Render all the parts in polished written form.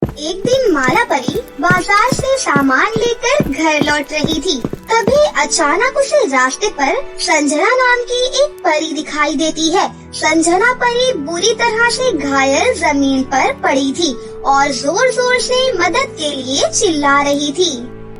एक दिन माला परी बाजार से सामान लेकर घर लौट रही थी। तभी अचानक उसे रास्ते पर संजना नाम की एक परी दिखाई देती है। संजना परी बुरी तरह से घायल जमीन पर पड़ी थी और जोर जोर से मदद के लिए चिल्ला रही थी।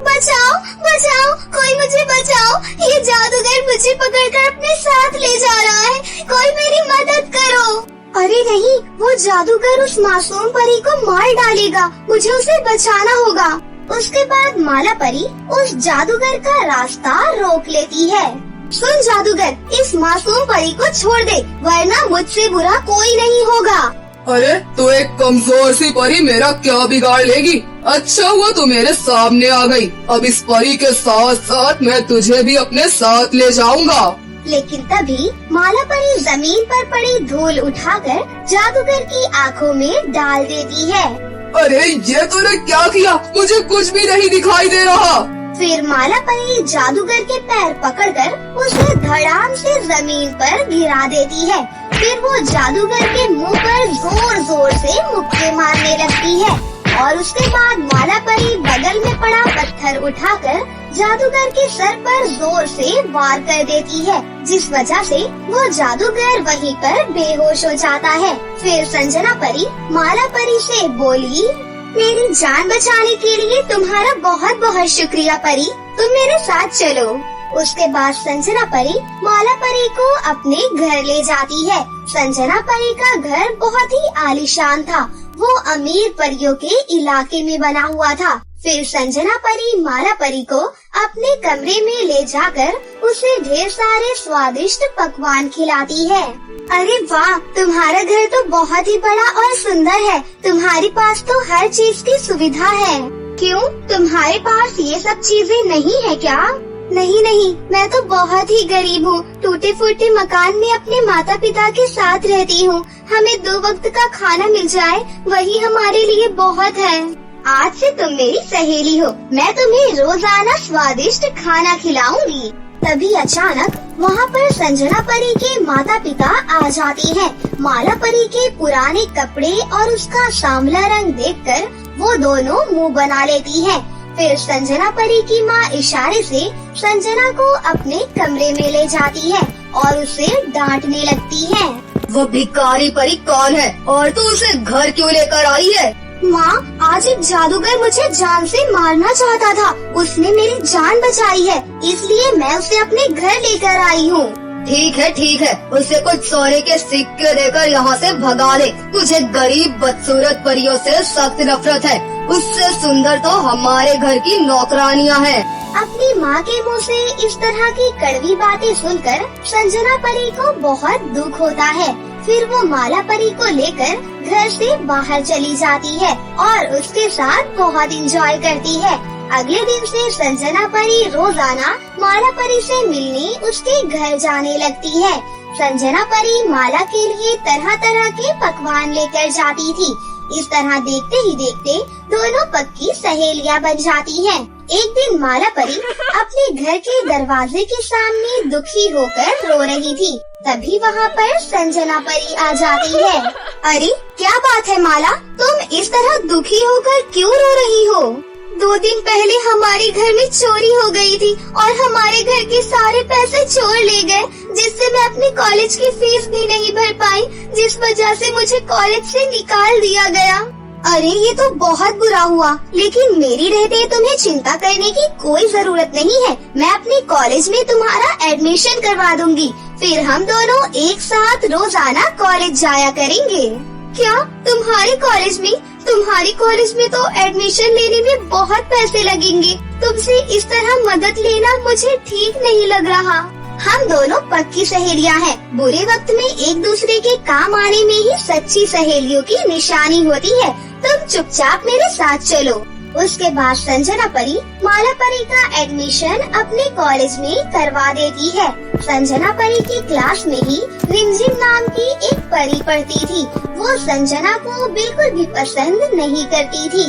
बचाओ बचाओ, कोई मुझे बचाओ, ये जादूगर मुझे पकड़कर अपने साथ ले जा रहा है, कोई मेरी मदद करो। अरे नहीं, वो जादूगर उस मासूम परी को मार डालेगा, मुझे उसे बचाना होगा। उसके बाद माला परी उस जादूगर का रास्ता रोक लेती है। सुन जादूगर, इस मासूम परी को छोड़ दे, वरना मुझसे बुरा कोई नहीं होगा। अरे तू एक कमजोर सी परी मेरा क्या बिगाड़ लेगी। अच्छा हुआ तू मेरे सामने आ गई। अब इस परी के साथ साथ मैं तुझे भी अपने साथ ले जाऊंगा। लेकिन तभी माला परी जमीन पर पड़ी धूल उठाकर जादूगर की आंखों में डाल देती है। अरे ये तूने क्या किया, मुझे कुछ भी नहीं दिखाई दे रहा। फिर माला परी जादूगर के पैर पकड़कर उसे धड़ाम से जमीन पर गिरा देती है। फिर वो जादूगर के मुंह पर जोर जोर से मुक्के मारने लगती है और उसके बाद माला परी बगल में पड़ा पत्थर उठाकर जादूगर के सर पर जोर से वार कर देती है, जिस वजह से वो जादूगर वहीं पर बेहोश हो जाता है। फिर संजना परी माला परी से बोली, मेरी जान बचाने के लिए तुम्हारा बहुत बहुत शुक्रिया परी, तुम मेरे साथ चलो। उसके बाद संजना परी माला परी को अपने घर ले जाती है। संजना परी का घर बहुत ही आलीशान था, वो अमीर परियों के इलाके में बना हुआ था। फिर संजना परी माला परी को अपने कमरे में ले जाकर उसे ढेर सारे स्वादिष्ट पकवान खिलाती है। अरे वाह, तुम्हारा घर तो बहुत ही बड़ा और सुंदर है, तुम्हारे पास तो हर चीज की सुविधा है। क्यों, तुम्हारे पास ये सब चीजें नहीं है क्या? नहीं नहीं, मैं तो बहुत ही गरीब हूँ, टूटे फूटे मकान में अपने माता पिता के साथ रहती हूँ। हमें 2 वक्त का खाना मिल जाए वही हमारे लिए बहुत है। आज से तुम मेरी सहेली हो, मैं तुम्हें रोजाना स्वादिष्ट खाना खिलाऊंगी। तभी अचानक वहाँ पर संजना परी के माता पिता आ जाते हैं। माला परी के पुराने कपड़े और उसका सांवला रंग देखकर वो दोनों मुंह बना लेती है। फिर संजना परी की माँ इशारे से संजना को अपने कमरे में ले जाती है और उसे डांटने लगती है। वो भिखारी परी कौन है और तू उसे घर क्यों लेकर आई है? माँ, आज एक जादूगर मुझे जान से मारना चाहता था, उसने मेरी जान बचाई है, इसलिए मैं उसे अपने घर लेकर आई हूँ। ठीक है, उसे कुछ सोने के सिक्के देकर यहाँ से भगा दे। तुझे गरीब बदसूरत परियों से सख्त नफरत है, उससे सुंदर तो हमारे घर की नौकरानियाँ हैं। अपनी माँ के मुँह से इस तरह की कड़वी बातें सुनकर संजना परी को बहुत दुख होता है। फिर वो माला परी को लेकर घर से बाहर चली जाती है और उसके साथ बहुत एंजॉय करती है। अगले दिन से संजना परी रोजाना माला परी से मिलने उसके घर जाने लगती है। संजना परी माला के लिए तरह तरह के पकवान लेकर जाती थी। इस तरह देखते ही देखते दोनों पक्की सहेलियां बन जाती हैं। एक दिन माला परी अपने घर के दरवाजे के सामने दुखी होकर रो रही थी। तभी वहाँ पर संजना परी आ जाती है। अरे क्या बात है माला, तुम इस तरह दुखी होकर क्यों रो रही हो? 2 दिन पहले हमारे घर में चोरी हो गई थी और हमारे घर के सारे पैसे चोर ले गए, जिससे मैं अपनी कॉलेज की फीस भी नहीं भर पाई, जिस वजह से मुझे कॉलेज से निकाल दिया गया। अरे ये तो बहुत बुरा हुआ, लेकिन मेरी रहते तुम्हें चिंता करने की कोई जरूरत नहीं है। मैं अपने कॉलेज में तुम्हारा एडमिशन करवा दूंगी, फिर हम दोनों एक साथ रोजाना कॉलेज जाया करेंगे। क्या तुम्हारे कॉलेज में तो एडमिशन लेने में बहुत पैसे लगेंगे, तुमसे इस तरह मदद लेना मुझे ठीक नहीं लग रहा। हम दोनों पक्की सहेलियां हैं, बुरे वक्त में एक दूसरे के काम आने में ही सच्ची सहेलियों की निशानी होती है। तुम चुपचाप मेरे साथ चलो। उसके बाद संजना परी माला परी का एडमिशन अपने कॉलेज में करवा देती है। संजना परी की क्लास में ही रिमझिम नाम की एक परी पढ़ती थी। वो संजना को बिल्कुल भी पसंद नहीं करती थी।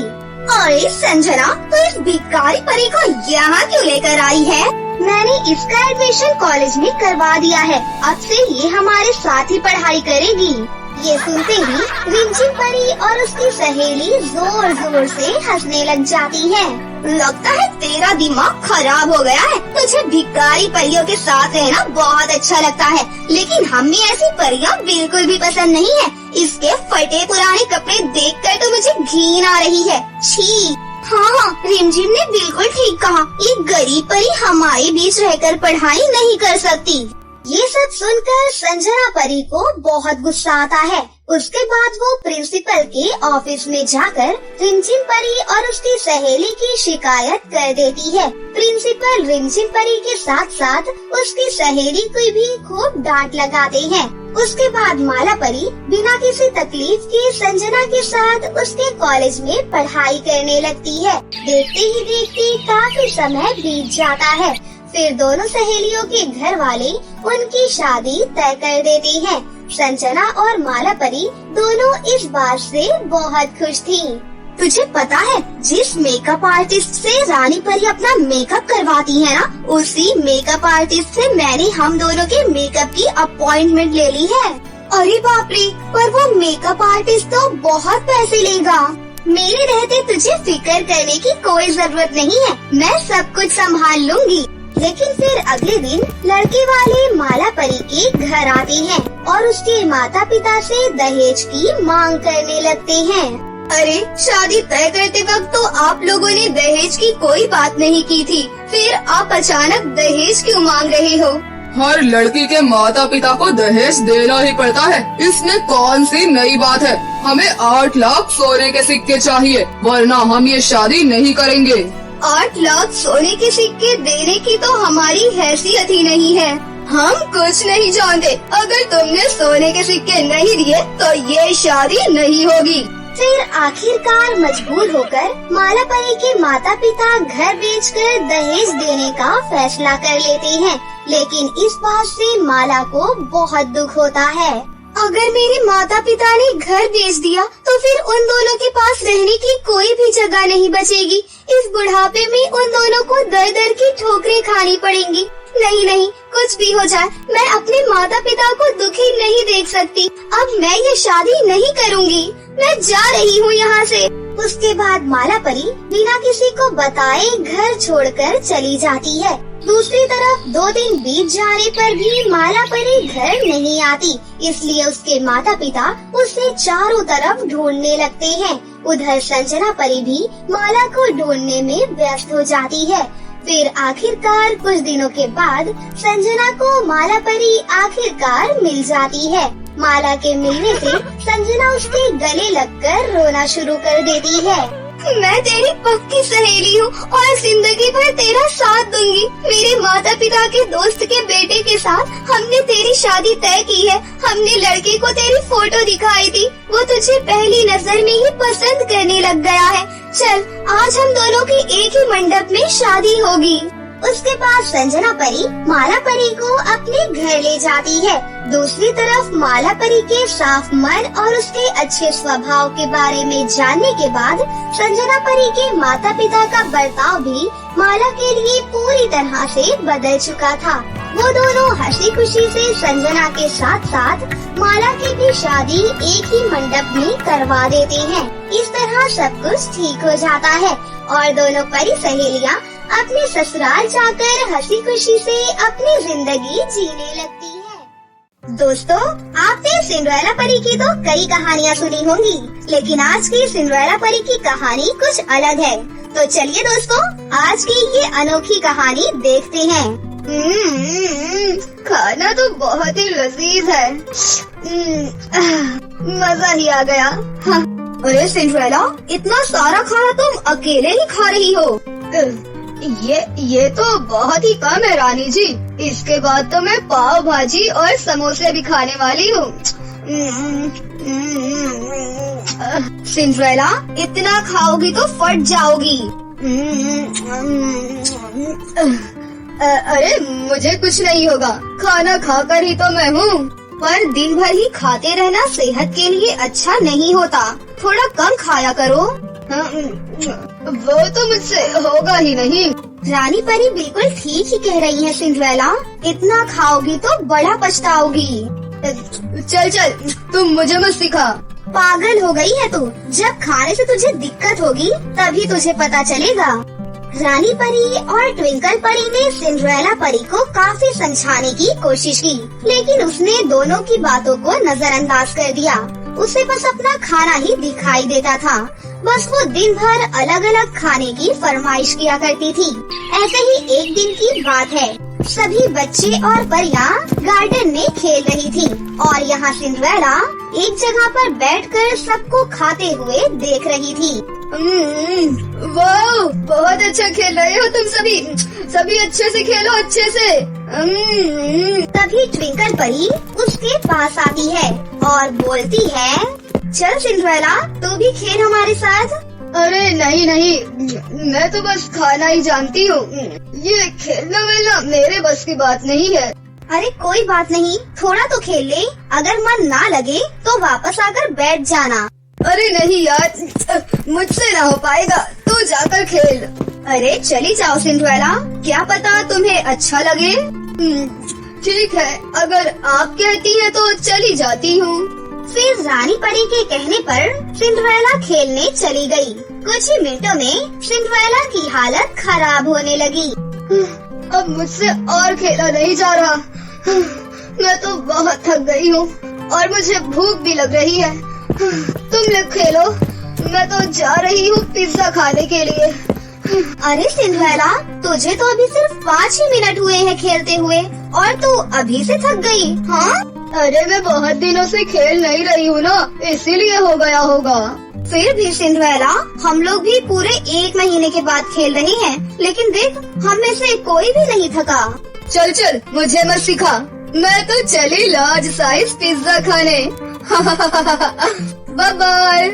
अरे संजना, तो इस भिखारी परी को यहाँ क्यों लेकर आई है? मैंने इसका एडमिशन कॉलेज में करवा दिया है, अब से ये हमारे साथ ही पढ़ाई करेगी। ये सुनते ही रिमझिम परी और उसकी सहेली जोर जोर से हंसने लग जाती है। लगता है तेरा दिमाग खराब हो गया है। तुझे भिखारी परियों के साथ रहना बहुत अच्छा लगता है, लेकिन हमें ऐसी परियां बिल्कुल भी पसंद नहीं है। इसके फटे पुराने कपड़े देखकर तो मुझे घिन आ रही है। छी। हाँ, रिमझिम ने बिल्कुल ठीक कहा। ये गरीब परी हमारे बीच रहकर पढ़ाई नहीं कर सकती। ये सब सुनकर संजना परी को बहुत गुस्सा आता है। उसके बाद वो प्रिंसिपल के ऑफिस में जाकर रिमझिम परी और उसकी सहेली की शिकायत कर देती है। प्रिंसिपल रिमझिम परी के साथ साथ उसकी सहेली को भी खूब डांट लगाते हैं। उसके बाद माला परी बिना किसी तकलीफ के संजना के साथ उसके कॉलेज में पढ़ाई करने लगती है। देखते ही देखते काफी समय बीत जाता है। फिर दोनों सहेलियों के घर वाले उनकी शादी तय कर देते हैं। संजना और माला परी दोनों इस बात से बहुत खुश थीं। तुझे पता है, जिस मेकअप आर्टिस्ट से रानी परी अपना मेकअप करवाती है ना, उसी मेकअप आर्टिस्ट से मैंने हम दोनों के मेकअप की अपॉइंटमेंट ले ली है। अरे बाप रे, पर वो मेकअप आर्टिस्ट तो बहुत पैसे लेगा। मेरे रहते तुझे फिक्र करने की कोई जरूरत नहीं है, मैं सब कुछ संभाल लूंगी। लेकिन फिर अगले दिन लड़के वाले माला परी के घर आते हैं और उसके माता पिता से दहेज की मांग करने लगते हैं। अरे, शादी तय करते वक्त तो आप लोगों ने दहेज की कोई बात नहीं की थी, फिर आप अचानक दहेज क्यों मांग रहे हो? हर लड़की के माता पिता को दहेज देना ही पड़ता है, इसमें कौन सी नई बात है। हमें 8 लाख सोने के सिक्के चाहिए, वरना हम ये शादी नहीं करेंगे। 8 लाख सोने के सिक्के देने की तो हमारी हैसियत ही नहीं है। हम कुछ नहीं जानते। अगर तुमने सोने के सिक्के नहीं दिए तो ये शादी नहीं होगी। फिर आखिरकार मजबूर होकर माला परी के माता पिता घर बेचकर दहेज देने का फैसला कर लेते हैं। लेकिन इस बात से माला को बहुत दुख होता है। अगर मेरे माता पिता ने घर बेच दिया तो फिर उन दोनों के पास रहने की कोई भी जगह नहीं बचेगी। इस बुढ़ापे में उन दोनों को दर दर की ठोकरें खानी पड़ेंगी। नहीं नहीं, कुछ भी हो जाए, मैं अपने माता पिता को दुखी नहीं देख सकती। अब मैं ये शादी नहीं करूँगी। मैं जा रही हूँ यहाँ से। उसके बाद माला परी बिना किसी को बताए घर छोड़कर चली जाती है। दूसरी तरफ 2 दिन बीत जाने पर भी माला परी घर नहीं आती, इसलिए उसके माता पिता उसे चारों तरफ ढूंढने लगते हैं। उधर संजना परी भी माला को ढूंढने में व्यस्त हो जाती है। फिर आखिरकार कुछ दिनों के बाद संजना को माला परी आखिरकार मिल जाती है। माला के मिलने से संजना उसके गले लगकर रोना शुरू कर देती है। मैं तेरी पक्की सहेली हूँ और जिंदगी भर तेरा साथ दूंगी। मेरे माता पिता के दोस्त के बेटे के साथ हमने तेरी शादी तय की है। हमने लड़के को तेरी फोटो दिखाई थी, वो तुझे पहली नजर में ही पसंद करने लग गया है। चल, आज हम दोनों की एक ही मंडप में शादी होगी। उसके बाद संजना परी माला परी को अपने घर ले जाती है। दूसरी तरफ माला परी के साफ मन और उसके अच्छे स्वभाव के बारे में जानने के बाद संजना परी के माता पिता का बर्ताव भी माला के लिए पूरी तरह से बदल चुका था। वो दोनों हंसी खुशी से संजना के साथ साथ माला की भी शादी एक ही मंडप में करवा देते हैं। इस तरह सब कुछ ठीक हो जाता है और दोनों परी सहेलियाँ अपने ससुराल जाकर हंसी खुशी से अपनी जिंदगी जीने लगती है। दोस्तों, आपने सिंड्रेला परी की तो कई कहानियाँ सुनी होंगी, लेकिन आज की सिंड्रेला परी की कहानी कुछ अलग है। तो चलिए दोस्तों, आज की ये अनोखी कहानी देखते हैं। खाना तो बहुत ही लजीज है। मजा ही आ गया। हाँ। अरे सिंड्रेला, इतना सारा खाना तुम अकेले ही खा रही हो? ये तो बहुत ही कम है रानी जी। इसके बाद तो मैं पाव भाजी और समोसे भी खाने वाली हूँ। सिंड्रेला, इतना खाओगी तो फट जाओगी। अरे मुझे कुछ नहीं होगा, खाना खाकर ही तो मैं हूँ। पर दिन भर ही खाते रहना सेहत के लिए अच्छा नहीं होता, थोड़ा कम खाया करो। वो तो मुझसे होगा ही नहीं। रानी परी बिल्कुल ठीक ही कह रही है सिंड्रेला, इतना खाओगी तो बड़ा पछताओगी। चल चल, तुम मुझे मत सिखा। पागल हो गई है तू? जब खाने से तुझे दिक्कत होगी तभी तुझे पता चलेगा। रानी परी और ट्विंकल परी ने सिंड्रेला परी को काफी समझाने की कोशिश की, लेकिन उसने दोनों की बातों को नजरअंदाज कर दिया। उसे बस अपना खाना ही दिखाई देता था। बस वो दिन भर अलग अलग खाने की फरमाइश किया करती थी। ऐसे ही एक दिन की बात है, सभी बच्चे और परियां गार्डन में खेल रही थी और यहाँ सिंड्रेला एक जगह पर बैठकर सबको खाते हुए देख रही थी। वाह, बहुत अच्छा खेल रहे हो तुम सभी अच्छे से खेलो, अच्छे से। तभी ट्विंकल परी उसके पास आती है और बोलती है, चल सिंड्रेला तू भी खेल हमारे साथ। अरे नहीं नहीं, मैं तो बस खाना ही जानती हूँ, ये खेलना वेलना मेरे बस की बात नहीं है। अरे कोई बात नहीं, थोड़ा तो खेल ले, अगर मन ना लगे तो वापस आकर बैठ जाना। अरे नहीं यार, मुझसे ना हो पाएगा, तू जाकर खेल। अरे चली जाओ सिंड्रेला, क्या पता तुम्हें अच्छा लगे। ठीक है, अगर आप कहती हैं तो चली जाती हूँ। फिर रानी परी के कहने पर सिंड्रेला खेलने चली गई। कुछ ही मिनटों में सिंड्रेला की हालत खराब होने लगी। अब मुझसे और खेला नहीं जा रहा, मैं तो बहुत थक गई हूँ और मुझे भूख भी लग रही है। तुम लोग खेलो, मैं तो जा रही हूँ पिज्जा खाने के लिए। अरे सिंड्रेला, तुझे तो अभी सिर्फ 5 ही मिनट हुए हैं खेलते हुए और तू अभी से थक गई? हाँ, अरे मैं बहुत दिनों से खेल नहीं रही हूँ ना, इसीलिए हो गया होगा। फिर भी सिंड्रेला, हम लोग भी पूरे 1 महीने के बाद खेल रहे हैं, लेकिन देख हम में से कोई भी नहीं थका। चल चल, मुझे मत सिखा, मैं तो चली लार्ज साइज पिज्जा खाने। Bye bye.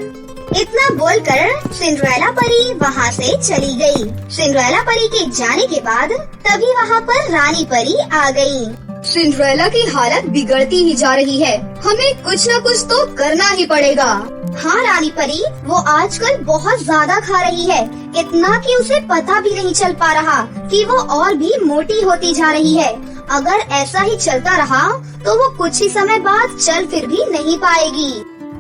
इतना बोलकर सिंड्रेला परी वहाँ से चली गई। सिंड्रेला परी के जाने के बाद तभी वहाँ पर रानी परी आ गई। सिंड्रेला की हालत बिगड़ती ही जा रही है, हमें कुछ न कुछ तो करना ही पड़ेगा। हाँ रानी परी, वो आजकल बहुत ज्यादा खा रही है, इतना कि उसे पता भी नहीं चल पा रहा कि वो और भी मोटी होती जा रही है। अगर ऐसा ही चलता रहा तो वो कुछ ही समय बाद चल फिर भी नहीं पाएगी।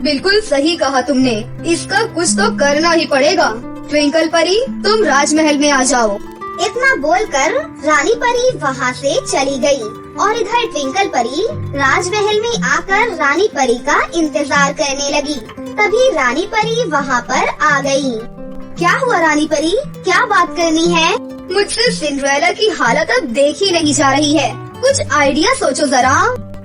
बिल्कुल सही कहा तुमने, इसका कुछ तो करना ही पड़ेगा। ट्विंकल परी, तुम राजमहल में आ जाओ। इतना बोलकर रानी परी वहाँ से चली गई और इधर ट्विंकल परी राजमहल में आकर रानी परी का इंतजार करने लगी। तभी रानी परी वहाँ पर आ गई। क्या हुआ रानी परी, क्या बात करनी है? मुझसे सिंड्रेला की हालत अब देखी नहीं जा रही है, कुछ आइडिया सोचो जरा।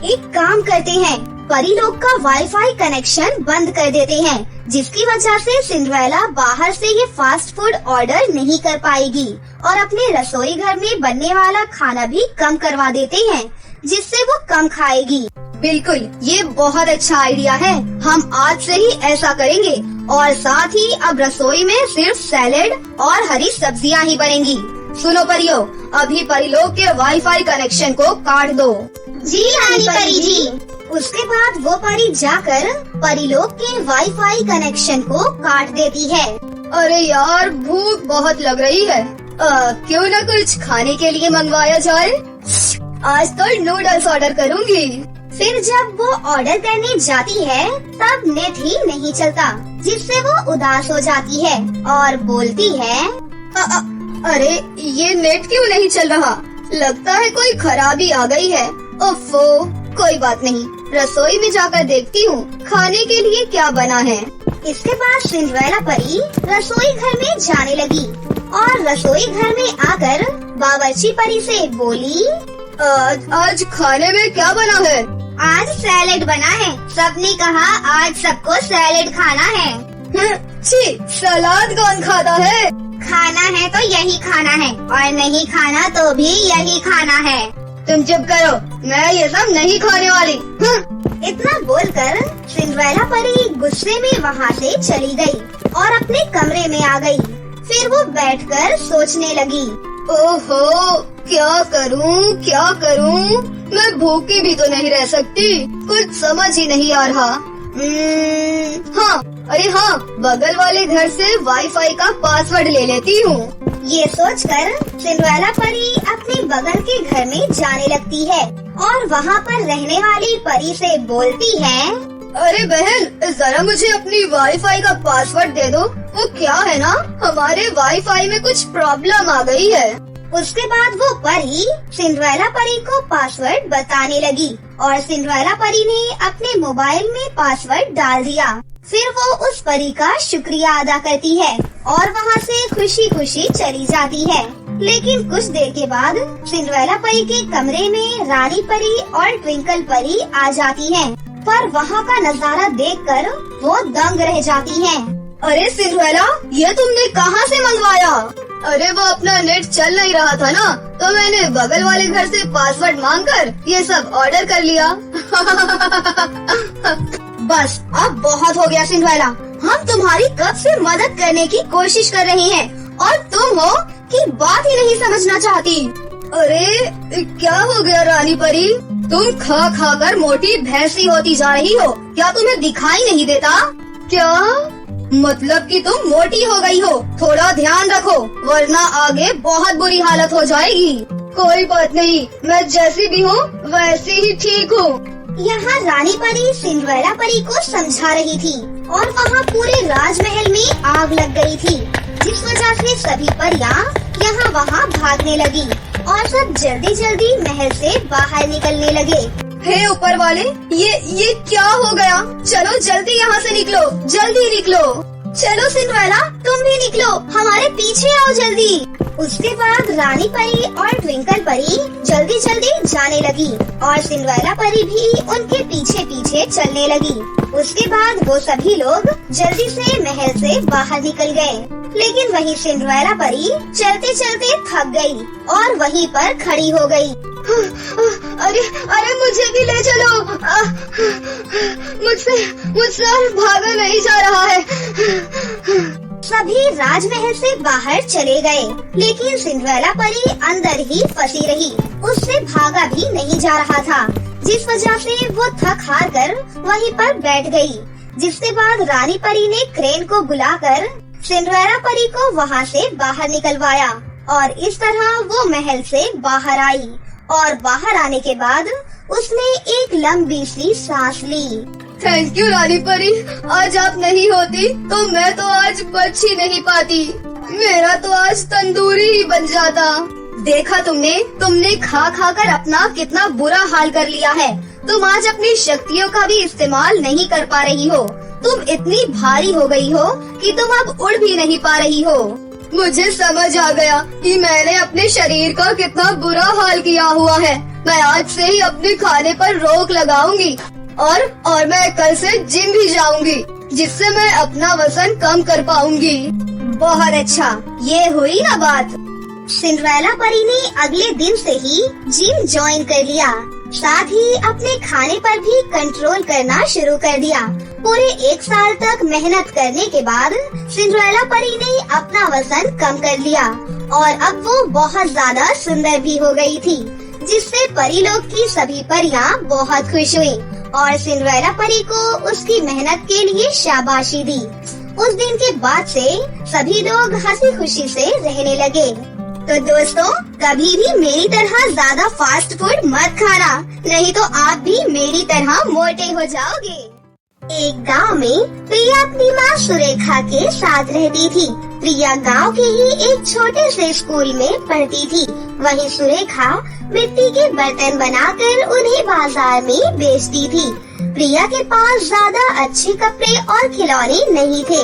एक काम करते हैं, परी लोग का वाईफाई कनेक्शन बंद कर देते हैं, जिसकी वजह से सिंड्रेला बाहर से ये फास्ट फूड ऑर्डर नहीं कर पाएगी और अपने रसोई घर में बनने वाला खाना भी कम करवा देते हैं, जिससे वो कम खाएगी। बिल्कुल, ये बहुत अच्छा आइडिया है, हम आज से ही ऐसा करेंगे और साथ ही अब रसोई में सिर्फ सैलेड और हरी सब्जियां ही बनेंगी। सुनो परियों, अभी परी लोग के वाईफाई कनेक्शन को काट दो। जी रानी परी जी। उसके बाद वो परी जाकर परी लोग के वाईफाई कनेक्शन को काट देती है। अरे यार, भूख बहुत लग रही है, क्यों न कुछ खाने के लिए मंगवाया जाए। आज तो नूडल्स ऑर्डर करूँगी। फिर जब वो ऑर्डर करने जाती है तब नेट ही नहीं चलता, जिससे वो उदास हो जाती है और बोलती है, अरे ये नेट क्यों नहीं चल रहा, लगता है कोई खराबी आ गई है। ओफो, कोई बात नहीं, रसोई में जाकर देखती हूँ खाने के लिए क्या बना है। इसके बाद सिंड्रेला परी रसोई घर में जाने लगी और रसोई घर में आकर बावर्ची परी से बोली, आज खाने में क्या बना है? आज सैलेड बना है, सबने कहा आज सबको सैलेड खाना है। छी, सलाद कौन खाता है? खाना है तो यही खाना है और नहीं खाना तो भी यही खाना है। तुम चुप करो, मैं ये सब नहीं खाने वाली। इतना बोलकर सिंड्रेला परी गुस्से में वहाँ से चली गई और अपने कमरे में आ गई। फिर वो बैठकर सोचने लगी, ओहो, क्या करूं? मैं भूखी भी तो नहीं रह सकती, कुछ समझ ही नहीं आ रहा। हाँ, अरे हाँ, बगल वाले घर से वाईफाई का पासवर्ड ले लेती हूँ। ये सोचकर सिंड्रेला परी अपने बगल के घर में जाने लगती है और वहाँ पर रहने वाली परी से बोलती है, अरे बहन, जरा मुझे अपनी वाईफाई का पासवर्ड दे दो। वो क्या है ना, हमारे वाईफाई में कुछ प्रॉब्लम आ गई है। उसके बाद वो परी सिंड्रेला परी को पासवर्ड बताने लगी और सिंड्रेला परी ने अपने मोबाइल में पासवर्ड डाल दिया। फिर वो उस परी का शुक्रिया अदा करती है और वहाँ से खुशी खुशी चली जाती है। लेकिन कुछ देर के बाद सिंड्रेला परी के कमरे में रानी परी और ट्विंकल परी आ जाती हैं, पर वहाँ का नजारा देखकर वो दंग रह जाती हैं। अरे सिंड्रेला, ये तुमने कहाँ से मंगवाया? अरे वो अपना नेट चल नहीं रहा था ना, तो मैंने बगल वाले घर से पासवर्ड मांगकर ये सब ऑर्डर कर लिया। बस अब बहुत हो गया सिंड्रेला, हम तुम्हारी कब से मदद करने की कोशिश कर रहे हैं और तुम हो कि बात ही नहीं समझना चाहती। अरे क्या हो गया रानी परी, तुम खा खा कर मोटी भैंसी होती जा रही हो, क्या तुम्हें दिखाई नहीं देता? क्या मतलब कि तुम मोटी हो गई हो? थोड़ा ध्यान रखो वरना आगे बहुत बुरी हालत हो जाएगी। कोई बात नहीं, मैं जैसी भी हूँ वैसी ही ठीक हूँ। यहाँ रानी परी सिंड्रेला परी को समझा रही थी और वहाँ पूरे राजमहल में आग लग गई थी, जिस वजह से सभी परियां यहाँ वहाँ भागने लगी और सब जल्दी जल्दी महल से बाहर निकलने लगे। हे ऊपर वाले, ये क्या हो गया? चलो जल्दी यहाँ से निकलो, जल्दी निकलो। चलो सिंड्रेला, तुम भी निकलो, हमारे पीछे आओ जल्दी। उसके बाद रानी परी और ट्विंकल परी जल्दी जल्दी जाने लगी और सिंड्रेला परी भी उनके पीछे पीछे चलने लगी। उसके बाद वो सभी लोग जल्दी से महल से बाहर निकल गए, लेकिन वहीं सिंड्रेला परी चलते चलते थक गई और वहीं पर खड़ी हो गई। अरे मुझे भी ले चलो, मुझसे भागा नहीं जा रहा है। सभी राजमहल से बाहर चले गए, लेकिन सिंड्रेला परी अंदर ही फंसी रही, उससे भागा भी नहीं जा रहा था, जिस वजह से वो थक हार कर वहीं पर बैठ गई। जिसके बाद रानी परी ने क्रेन को बुलाकर सिंड्रेला परी को वहाँ से बाहर निकलवाया और इस तरह वो महल से बाहर आई और बाहर आने के बाद उसने एक लंबी सी सांस ली। थैंक यू रानी परी, आज आप नहीं होती तो मैं तो आज बच ही नहीं पाती, मेरा तो आज तंदूरी ही बन जाता। देखा तुमने खा खा कर अपना कितना बुरा हाल कर लिया है। तुम आज अपनी शक्तियों का भी इस्तेमाल नहीं कर पा रही हो, तुम इतनी भारी हो गई हो कि तुम अब उड़ भी नहीं पा रही हो। मुझे समझ आ गया कि मैंने अपने शरीर का कितना बुरा हाल किया हुआ है। मैं आज से ही अपने खाने पर रोक लगाऊंगी और मैं कल से जिम भी जाऊंगी, जिससे मैं अपना वजन कम कर पाऊंगी। बहुत अच्छा, ये हुई ना बात। सिंड्रेला परी ने अगले दिन से ही जिम ज्वाइन कर लिया, साथ ही अपने खाने पर भी कंट्रोल करना शुरू कर दिया। पूरे 1 साल तक मेहनत करने के बाद सिंड्रेला परी ने अपना वजन कम कर लिया और अब वो बहुत ज्यादा सुंदर भी हो गई थी, जिससे परी लोग की सभी परियां बहुत खुश हुई और सिंड्रेला परी को उसकी मेहनत के लिए शाबाशी दी। उस दिन के बाद से सभी लोग हंसी खुशी से रहने लगे। तो दोस्तों, कभी भी मेरी तरह ज्यादा फास्ट फूड मत खाना, नहीं तो आप भी मेरी तरह मोटे हो जाओगे। एक गांव में प्रिया अपनी माँ सुरेखा के साथ रहती थी। प्रिया गांव के ही एक छोटे से स्कूल में पढ़ती थी। वहीं सुरेखा मिट्टी के बर्तन बनाकर उन्हें बाजार में बेचती थी। प्रिया के पास ज्यादा अच्छे कपड़े और खिलौने नहीं थे,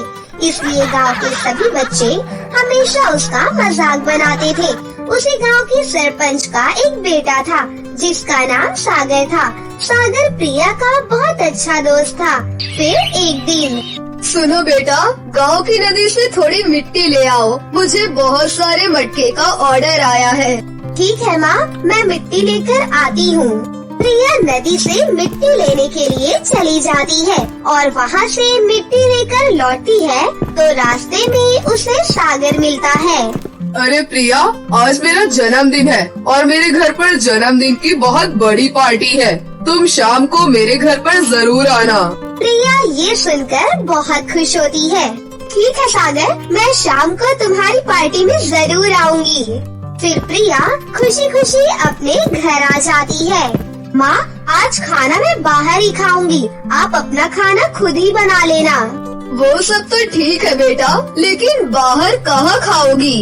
इसलिए गांव के सभी बच्चे हमेशा उसका मजाक बनाते थे। उसी गांव के सरपंच का एक बेटा था जिसका नाम सागर था। सागर प्रिया का बहुत अच्छा दोस्त था। फिर एक दिन, सुनो बेटा, गांव की नदी से थोड़ी मिट्टी ले आओ, मुझे बहुत सारे मटके का ऑर्डर आया है। ठीक है माँ, मैं मिट्टी लेकर आती हूँ। प्रिया नदी से मिट्टी लेने के लिए चली जाती है और वहाँ से मिट्टी लेकर लौटती है तो रास्ते में उसे सागर मिलता है। अरे प्रिया, आज मेरा जन्मदिन है और मेरे घर पर जन्मदिन की बहुत बड़ी पार्टी है, तुम शाम को मेरे घर पर जरूर आना। प्रिया ये सुनकर बहुत खुश होती है। ठीक है सागर, मैं शाम को तुम्हारी पार्टी में जरूर आऊंगी। फिर प्रिया खुशी खुशी अपने घर आ जाती है। माँ, आज खाना मैं बाहर ही खाऊंगी, आप अपना खाना खुद ही बना लेना। वो सब तो ठीक है बेटा, लेकिन बाहर कहाँ खाओगी?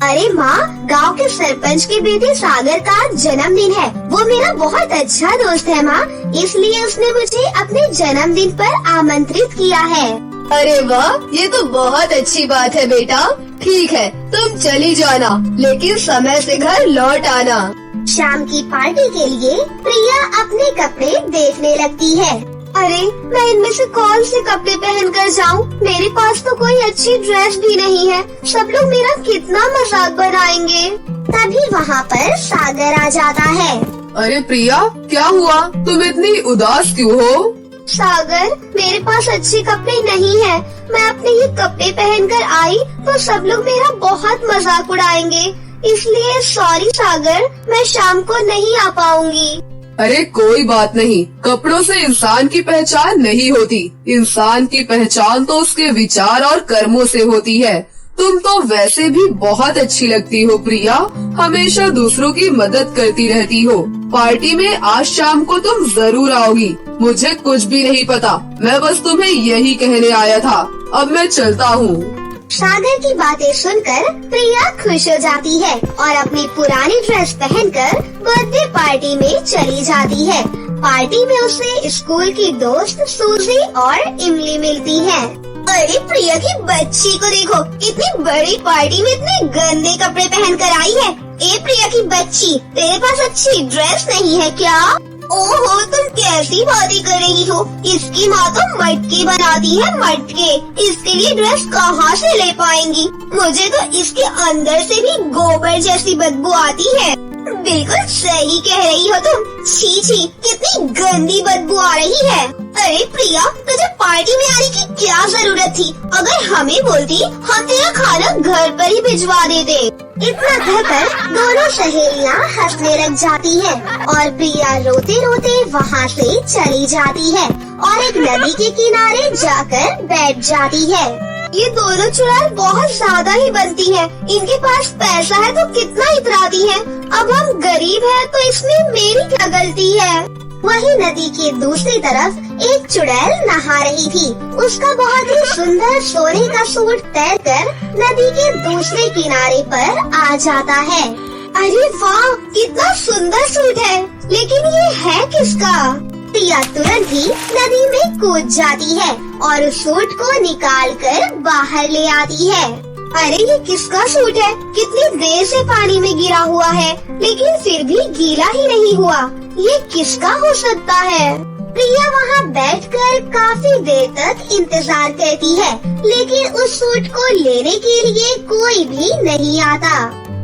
अरे माँ, गांव के सरपंच के बेटे सागर का आज जन्मदिन है। वो मेरा बहुत अच्छा दोस्त है माँ, इसलिए उसने मुझे अपने जन्मदिन पर आमंत्रित किया है। अरे वाह, ये तो बहुत अच्छी बात है बेटा। ठीक है, तुम चली जाना, लेकिन समय से घर लौट आना। शाम की पार्टी के लिए प्रिया अपने कपड़े देखने लगती है। अरे, मैं इनमें से कौन से कपड़े पहनकर जाऊं? मेरे पास तो कोई अच्छी ड्रेस भी नहीं है। सब लोग मेरा कितना मजाक बनाएंगे। तभी वहाँ पर सागर आ जाता है। अरे प्रिया, क्या हुआ? तुम इतनी उदास क्यों हो? सागर, मेरे पास अच्छे कपड़े नहीं है। मैं अपने ये कपड़े पहनकर आई तो सब लोग मेरा बहुत मजाक उड़ाएंगे, इसलिए सॉरी सागर, मैं शाम को नहीं आ पाऊंगी। अरे कोई बात नहीं, कपड़ों से इंसान की पहचान नहीं होती। इंसान की पहचान तो उसके विचार और कर्मों से होती है। तुम तो वैसे भी बहुत अच्छी लगती हो प्रिया, हमेशा दूसरों की मदद करती रहती हो। पार्टी में आज शाम को तुम जरूर आओगी। मुझे कुछ भी नहीं पता, मैं बस तुम्हें यही कहने आया था। अब मैं चलता हूँ। सागर की बातें सुनकर प्रिया खुश हो जाती है और अपनी पुरानी ड्रेस पहनकर बर्थडे पार्टी में चली जाती है। पार्टी में उसे स्कूल की दोस्त सूजी और इमली मिलती है। अरे प्रिया की बच्ची को देखो, इतनी बड़ी पार्टी में इतने गंदे कपड़े पहनकर आई है। ए प्रिया की बच्ची, तेरे पास अच्छी ड्रेस नहीं है क्या? ओहो, तुम कैसी बातें कर रही हो? इसकी माँ तो मटके बनाती है, मटके। इसके लिए ड्रेस कहाँ से ले पाएंगी? मुझे तो इसके अंदर से भी गोबर जैसी बदबू आती है। बिल्कुल सही कह रही हो तुम। छी छी, कितनी गंदी बदबू आ रही है। अरे प्रिया, तुझे पार्टी में आने की क्या जरूरत थी? अगर हमें बोलती, हम तेरा खाना घर पर ही भिजवा देते। इतना कहकर दोनों सहेलियां हंसने लग जाती हैं और प्रिया रोते रोते वहाँ से चली जाती है और एक नदी के किनारे जाकर बैठ जाती है। ये दोनों चुड़ैल बहुत ज्यादा ही बनती हैं। इनके पास पैसा है तो कितना इतराती हैं। अब हम गरीब हैं तो इसमें मेरी क्या गलती है? वही नदी के दूसरी तरफ एक चुड़ैल नहा रही थी। उसका बहुत ही सुंदर सोने का सूट तैरकर नदी के दूसरे किनारे पर आ जाता है। अरे वाह, कितना सुंदर सूट है, लेकिन ये है किसका? प्रिया तुरंत ही नदी में कूद जाती है और उस सूट को निकालकर बाहर ले आती है। अरे ये किसका सूट है? कितनी देर से पानी में गिरा हुआ है, लेकिन फिर भी गीला ही नहीं हुआ। ये किसका हो सकता है? प्रिया वहाँ बैठकर काफी देर तक इंतजार करती है, लेकिन उस सूट को लेने के लिए कोई भी नहीं आता।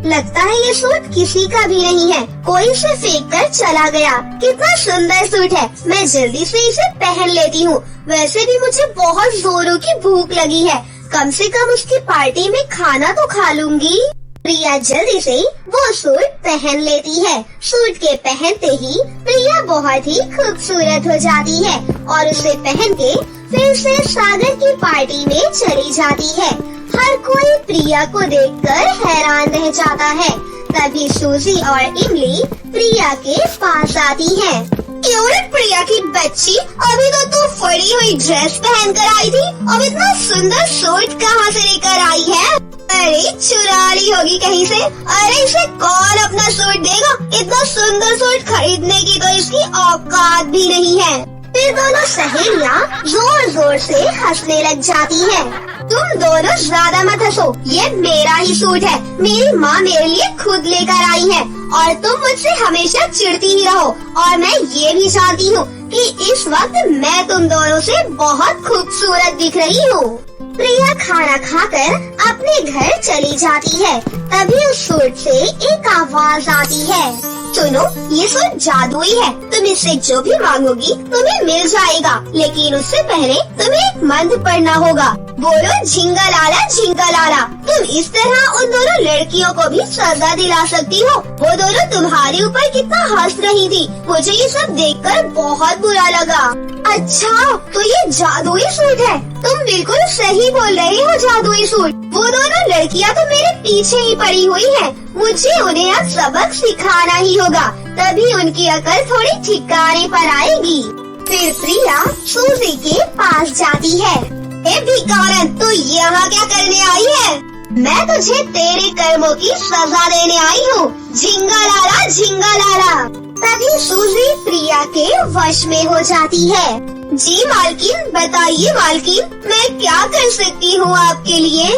लगता है ये सूट किसी का भी नहीं है, कोई इसे फेंक कर चला गया। कितना सुंदर सूट है, मैं जल्दी से इसे पहन लेती हूँ। वैसे भी मुझे बहुत जोरों की भूख लगी है, कम से कम उसकी पार्टी में खाना तो खा लूंगी। प्रिया जल्दी से वो सूट पहन लेती है। सूट के पहनते ही प्रिया बहुत ही खूबसूरत हो जाती है और उसे पहन के फिर से सागर की पार्टी में चली जाती है। हर कोई प्रिया को देखकर हैरान रह जाता है। तभी सूजी और इमली प्रिया के पास आती हैं। क्यों रे प्रिया की बच्ची, अभी तो तू फड़ी हुई ड्रेस पहन कर आई थी, अब इतना सुंदर सूट कहाँ से लेकर आई है? अरे चुरा ली होगी कहीं से। अरे इसे कौन अपना सूट देगा? इतना सुंदर सूट खरीदने की तो इसकी औकात भी नहीं है। फिर दोनों सहेलियां जोर जोर से हंसने लग जाती हैं। तुम दोनों ज्यादा मत हंसो, ये मेरा ही सूट है। मेरी माँ मेरे लिए खुद लेकर आई है और तुम मुझसे हमेशा चिढ़ती ही रहो। और मैं ये भी चाहती हूँ कि इस वक्त मैं तुम दोनों से बहुत खूबसूरत दिख रही हूँ। प्रिया खाना खाकर अपने घर चली जाती है। तभी उस सूट से एक आवाज आती है, सुनो, ये सूट जादुई है, तुम इससे जो भी मांगोगी तुम्हें मिल जाएगा, लेकिन उससे पहले तुम्हें एक मंत्र पढ़ना होगा। बोलो झिंगा लाला। तुम इस तरह उन दोनों लड़कियों को भी सजा दिला सकती हो। वो दोनों तुम्हारे ऊपर कितना हंस रही थी। मुझे ये सब देखकर बहुत बुरा लगा। अच्छा, तो ये जादुई सूट है। तुम बिल्कुल सही बोल रहे हो, जादुई सूट। वो दोनों लड़कियां तो मेरे पीछे ही पड़ी हुई हैं। मुझे उन्हें अब सबक सिखाना ही होगा, तभी उनकी अकल थोड़ी ठिकाने पर आएगी। फिर प्रिया सूजी के पास जाती है। ए भिखारन, तू यहाँ क्या करने आई है? मैं तुझे तेरे कर्मों की सजा देने आई हूँ। झिंगा लाला। तभी सूजी प्रिया के वश में हो जाती है। जी मालकिन, बताइए मालकिन, मैं क्या कर सकती हूँ आपके लिए?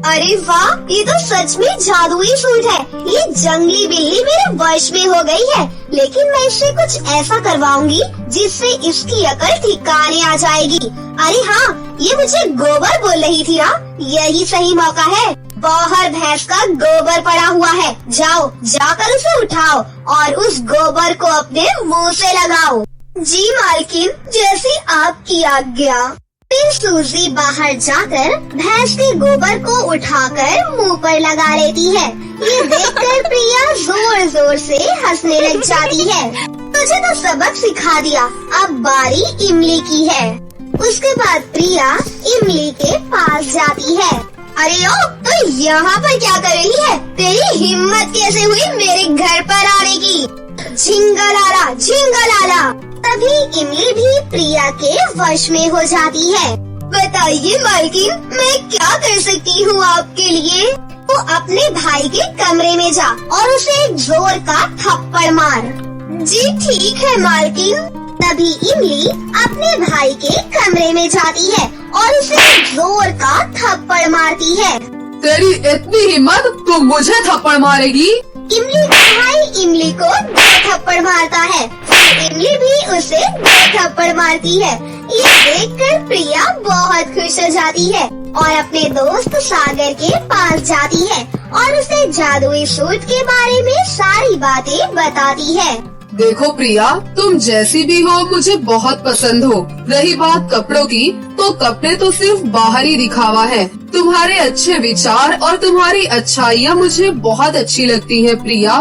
अरे वाह, ये तो सच में जादुई सूट है। ये जंगली बिल्ली मेरे वश में हो गई है, लेकिन मैं इससे कुछ ऐसा करवाऊंगी जिससे इसकी अकल ठिकाने आ जाएगी। अरे हाँ, ये मुझे गोबर बोल रही थी ना, यही सही मौका है। बाहर भैंस का गोबर पड़ा हुआ है, जाओ जाकर उसे उठाओ और उस गोबर को अपने मुंह से लगाओ। जी मालकिन, जैसी आपकी आज्ञा। फिर सूजी बाहर जाकर भैंस के गोबर को उठाकर मुंह पर लगा लेती है। ये देखकर प्रिया जोर जोर से हंसने लग जाती है। तुझे तो सबक सिखा दिया, अब बारी इमली की है। उसके बाद प्रिया इमली के पास जाती है। अरे ओ, तो यहाँ पर क्या कर रही है? तेरी हिम्मत कैसे हुई मेरे घर पर आने की? झिंगा लाला। तभी इमली भी प्रिया के वश में हो जाती है। बताइए मालकिन, मैं क्या कर सकती हूँ आपके लिए? तो अपने भाई के कमरे में जा और उसे एक जोर का थप्पड़ मार। जी ठीक है मालकिन। तभी इमली अपने भाई के कमरे में जाती है और उसे जोर का थप्पड़ मारती है। तेरी इतनी हिम्मत, तू मुझे थप्पड़ मारेगी? इमली का भाई इमली को 2 थप्पड़ मारता है, फिर इमली भी उसे 2 थप्पड़ मारती है। ये देखकर प्रिया बहुत खुश हो जाती है और अपने दोस्त सागर के पास जाती है और उसे जादुई सूट के बारे में सारी बातें बताती है। देखो प्रिया, तुम जैसी भी हो मुझे बहुत पसंद हो। रही बात कपड़ों की, तो कपड़े तो सिर्फ बाहरी दिखावा है। तुम्हारे अच्छे विचार और तुम्हारी अच्छाइयाँ मुझे बहुत अच्छी लगती है प्रिया।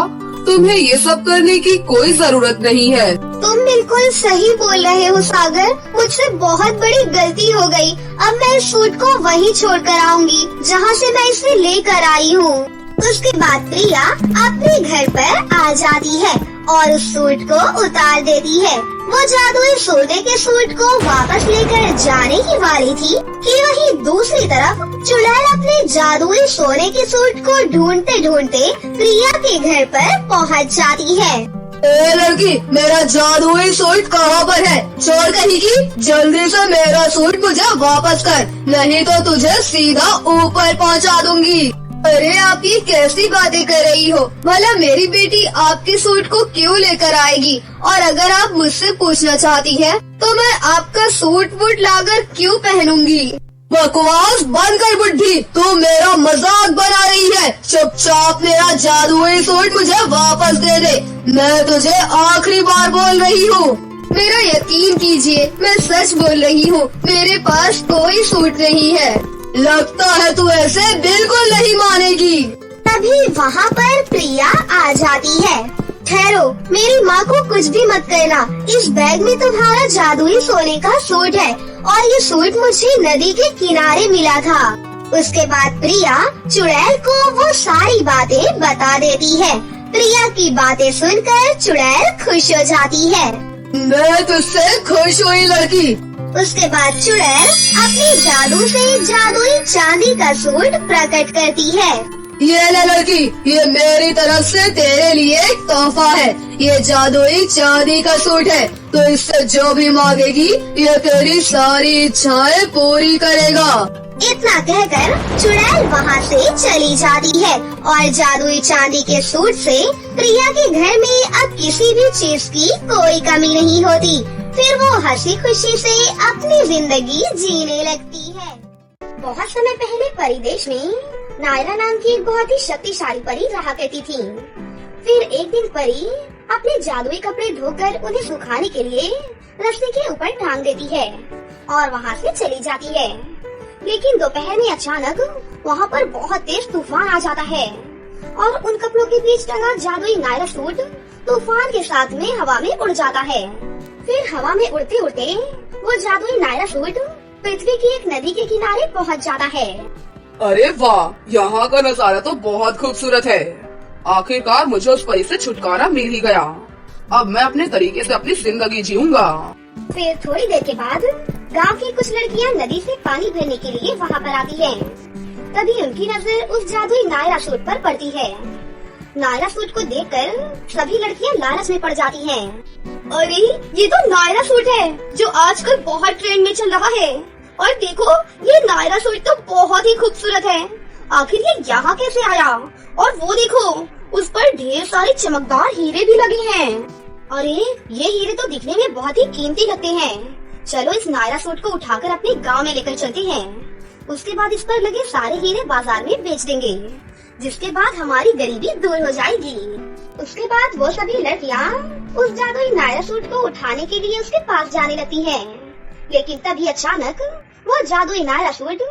तुम्हें ये सब करने की कोई जरूरत नहीं है। तुम बिल्कुल सही बोल रहे हो सागर, मुझसे बहुत बड़ी गलती हो गई। अब मैं इस सूट को वहीं छोड़ कर आऊंगी जहाँ से मैं इसे लेकर आई हूँ। उसके बाद प्रिया अपने घर पर आ जाती है और उस सूट को उतार देती है। वो जादुई सोने के सूट को वापस लेकर जाने ही वाली थी कि वहीं दूसरी तरफ चुड़ैल अपने जादुई सोने के सूट को ढूंढते ढूंढते प्रिया के घर पर पहुंच जाती है। ए लड़की, मेरा जादुई सूट कहाँ पर है? चोर कहीं की, जल्दी से मेरा सूट मुझे वापस कर, नहीं तो तुझे सीधा ऊपर पहुँचा दूंगी। अरे आप ये कैसी बातें कर रही हो? भला मेरी बेटी आपके सूट को क्यों लेकर आएगी? और अगर आप मुझसे पूछना चाहती हैं, तो मैं आपका सूट वूट लाकर क्यों पहनूंगी? बकवास बंद कर बुड्ढी, तू मेरा मजाक बना रही है। चुपचाप मेरा जादुई सूट मुझे वापस दे दे, मैं तुझे आखिरी बार बोल रही हूँ। मेरा यकीन कीजिए, मैं सच बोल रही हूँ, मेरे पास कोई सूट नहीं है। लगता है तू ऐसे बिल्कुल नहीं मानेगी। तभी वहाँ पर प्रिया आ जाती है। ठहरो, मेरी माँ को कुछ भी मत कहना। इस बैग में तुम्हारा जादुई सोने का सूट है और ये सूट मुझे नदी के किनारे मिला था। उसके बाद प्रिया चुड़ैल को वो सारी बातें बता देती है। प्रिया की बातें सुनकर चुड़ैल खुश हो जाती है। मैं तुझसे खुश हुई लड़की। उसके बाद चुड़ैल अपने जादू से जादुई चांदी का सूट प्रकट करती है। ये ले लड़की, ये मेरी तरफ से तेरे लिए एक तोहफा है। ये जादुई चांदी का सूट है, तो इससे जो भी मांगेगी ये तेरी सारी इच्छाएं पूरी करेगा। इतना कहकर चुड़ैल वहाँ से चली जाती है और जादुई चांदी के सूट से प्रिया के घर में अब किसी भी चीज की कोई कमी नहीं होती। फिर वो हंसी खुशी से अपनी जिंदगी जीने लगती है। बहुत समय पहले परिदेश में नायरा नाम की एक बहुत ही शक्तिशाली परी रहा करती थी। फिर एक दिन परी अपने जादुई कपड़े धोकर उन्हें सुखाने के लिए रस्सी के ऊपर टांग देती है और वहाँ से चली जाती है। लेकिन दोपहर में अचानक वहाँ पर बहुत तेज तूफान आ जाता है और उन कपड़ों के बीच टंगा जादुई नायरा सूट तूफान के साथ में हवा में उड़ जाता है। फिर हवा में उड़ते उड़ते वो जादुई नायरा सूट पृथ्वी की एक नदी के किनारे पहुँच जाता है। अरे वाह, यहाँ का नजारा तो बहुत खूबसूरत है। आखिरकार मुझे उस परी से छुटकारा मिल ही गया। अब मैं अपने तरीके से अपनी जिंदगी जीऊंगा। फिर थोड़ी देर के बाद गांव की कुछ लड़कियां नदी से पानी भरने के लिए वहां पर आती हैं। तभी उनकी नजर उस जादुई नायरा सूट पर पड़ती है। नायरा सूट को देखकर सभी लड़कियां लालच में पड़ जाती हैं। अरे ये तो नायरा सूट है जो आजकल बहुत ट्रेंड में चल रहा है। और देखो ये नायरा सूट तो बहुत ही खूबसूरत है। आखिर ये यहाँ कैसे आया? और वो देखो उस पर ढेर सारे चमकदार हीरे भी लगे हैं। अरे ये हीरे तो दिखने में बहुत ही कीमती लगते हैं। चलो इस नायरा सूट को उठाकर अपने गांव में लेकर चलते हैं। उसके बाद इस पर लगे सारे हीरे बाजार में बेच देंगे, जिसके बाद हमारी गरीबी दूर हो जाएगी। उसके बाद वो सभी लड़कियां उस जादुई नायरा सूट को उठाने के लिए उसके पास जाने लगती हैं। लेकिन तभी अचानक वो जादुई नायरा सूट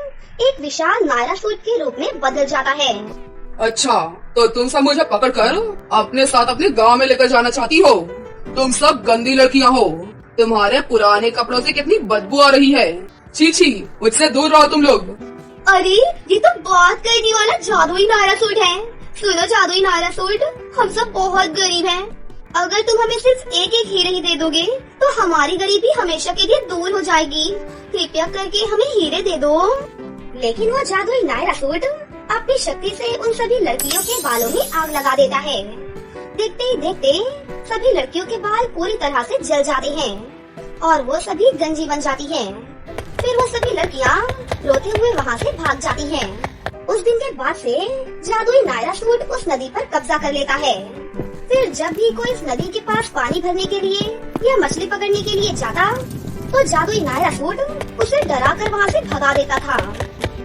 एक विशाल नायरा सूट के रूप में बदल जाता है। अच्छा, तो तुम सब मुझे पकड़कर अपने साथ अपने गांव में लेकर जाना चाहती हो? तुम सब गंदी लड़कियां हो। तुम्हारे पुराने कपड़ों से कितनी बदबू आ रही है। छी छी, मुझसे दूर रहो तुम लोग। अरे ये तो बात करने वाला जादुई नायरा सूट है। सुनो जादुई नायरा सूट, हम सब बहुत गरीब हैं। अगर तुम हमें सिर्फ एक एक हीरे ही दे दोगे तो हमारी गरीबी हमेशा के लिए दूर हो जाएगी। कृपया करके हमें हीरे दे दो। लेकिन वो जादुई नायरा सूट अपनी शक्ति से उन सभी लड़कियों के बालों में आग लगा देता है। देखते ही देखते सभी लड़कियों के बाल पूरी तरह से जल जाते हैं और वो सभी गंजी बन जाती हैं। फिर वो सभी लड़कियां रोते हुए वहाँ से भाग जाती हैं। उस दिन के बाद से जादुई नायरा सूट उस नदी पर कब्जा कर लेता है। फिर जब भी कोई इस नदी के पास पानी भरने के लिए या मछली पकड़ने के लिए जाता तो जादुई नायरा सूट उसे डरा कर वहाँ से भगा देता था।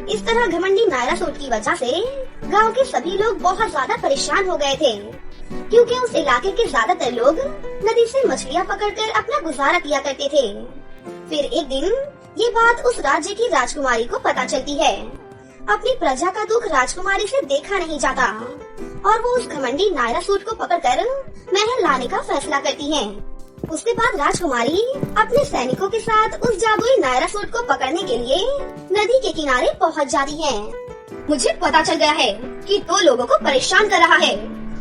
इस तरह घमंडी नायरा सूट की वजह से गांव के सभी लोग बहुत ज्यादा परेशान हो गए थे, क्योंकि उस इलाके के ज्यादातर लोग नदी से मछलियाँ पकड़कर अपना गुजारा किया करते थे। फिर एक दिन ये बात उस राज्य की राजकुमारी को पता चलती है। अपनी प्रजा का दुख राजकुमारी से देखा नहीं जाता और वो उस घमंडी नायरा सूट को पकड़कर महल लाने का फैसला करती है। उसके बाद राजकुमारी अपने सैनिकों के साथ उस जादुई नायरा सूट को पकड़ने के लिए नदी के किनारे पहुंच जाती है। मुझे पता चल गया है कि तू लोगों को परेशान कर रहा है।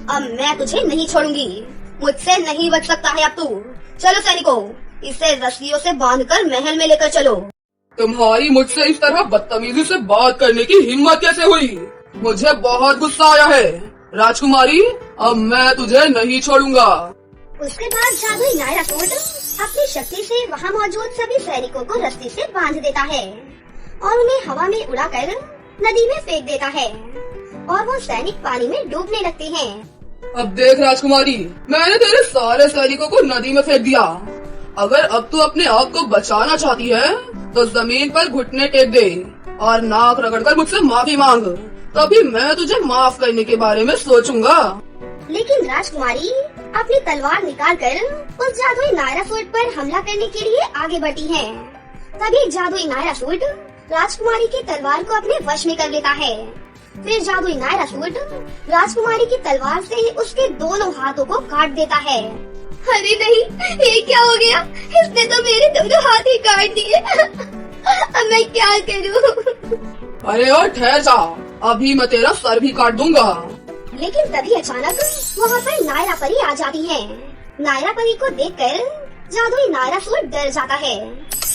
अब मैं तुझे नहीं छोड़ूंगी। मुझसे नहीं बच सकता है अब तू। चलो सैनिकों, इसे रस्सियों से बांधकर महल में लेकर चलो। तुम्हारी मुझसे इस तरह बदतमीजी से बात करने की हिम्मत कैसे हुई? मुझे बहुत गुस्सा आया है। राजकुमारी, अब मैं तुझे नहीं छोड़ूंगा। उसके बाद जादुई नायरा सूट अपनी शक्ति से वहाँ मौजूद सभी सैनिकों को रस्सी से बांध देता है और उन्हें हवा में उड़ाकर नदी में फेंक देता है और वो सैनिक पानी में डूबने लगते हैं। अब देख राजकुमारी, मैंने तेरे सारे सैनिकों को नदी में फेंक दिया। अगर अब तू अपने आप को बचाना चाहती है तो जमीन पर घुटने टेक दे और नाक रगड़कर मुझसे माफी मांग। तभी मैं तुझे माफ करने के बारे में सोचूंगा। लेकिन राजकुमारी अपनी तलवार निकालकर उस जादुई नायरा सूट पर हमला करने के लिए आगे बढ़ती है। तभी जादुई नायरा सूट राजकुमारी की तलवार को अपने वश में कर लेता है। फिर जादुई नायरा सूट राजकुमारी की तलवार से उसके दोनों हाथों को काट देता है। अरे नहीं, ये क्या हो गया? इसने तो मेरे दोनों हाथ ही काट दिए। अब मैं क्या करूं? अरे और ठहर जा, अभी मैं तेरा सर भी काट दूंगा। लेकिन तभी अचानक वहाँ पर नायरा परी आ जाती है। नायरा परी को देखकर जादुई नायरा सूट डर जाता है।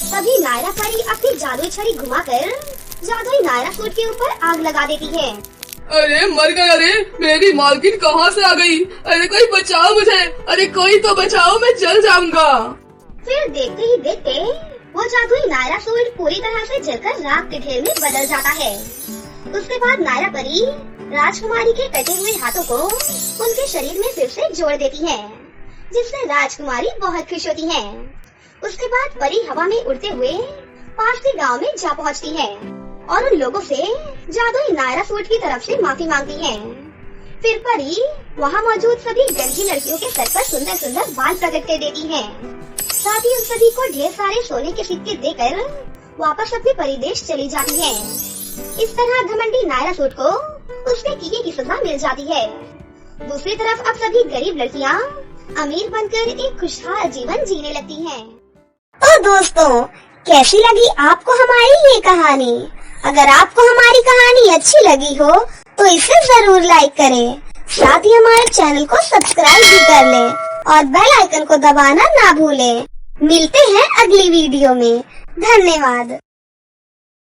तभी नायरा परी अपनी जादुई छड़ी घुमाकर जादुई नायरा सूट के ऊपर आग लगा देती है। अरे मर गया रे, मेरी मालकिन कहाँ से आ गई? अरे कोई बचाओ मुझे, अरे कोई तो बचाओ, मैं जल जाऊंगा। फिर देखते ही देखते वो जादुई नायरा सूट पूरी तरह से जलकर राख के ढेर में बदल जाता है। उसके बाद नायरा परी राजकुमारी के कटे हुए हाथों को उनके शरीर में फिर से जोड़ देती है, जिससे राजकुमारी बहुत खुश होती है। उसके बाद परी हवा में उड़ते हुए पास के गांव में जा पहुंचती है और उन लोगों से जादुई नायरा सूट की तरफ से माफी मांगती है। फिर परी वहाँ मौजूद सभी गंजी लड़कियों के सर पर सुंदर सुंदर बाल प्रकट कर देती है। साथ ही उन सभी को ढेर सारे सोने के सिक्के देकर वापस अपने परिदेश चली जाती है। इस तरह घमंडी नायरासुर को उसके किए की सजा मिल जाती है। दूसरी तरफ अब सभी गरीब लड़कियां अमीर बनकर एक खुशहाल जीवन जीने लगती हैं। तो दोस्तों, कैसी लगी आपको हमारी ये कहानी? अगर आपको हमारी कहानी अच्छी लगी हो तो इसे जरूर लाइक करें, साथ ही हमारे चैनल को सब्सक्राइब भी कर लें और बेल आइकन को दबाना ना भूलें। मिलते हैं अगली वीडियो में। धन्यवाद।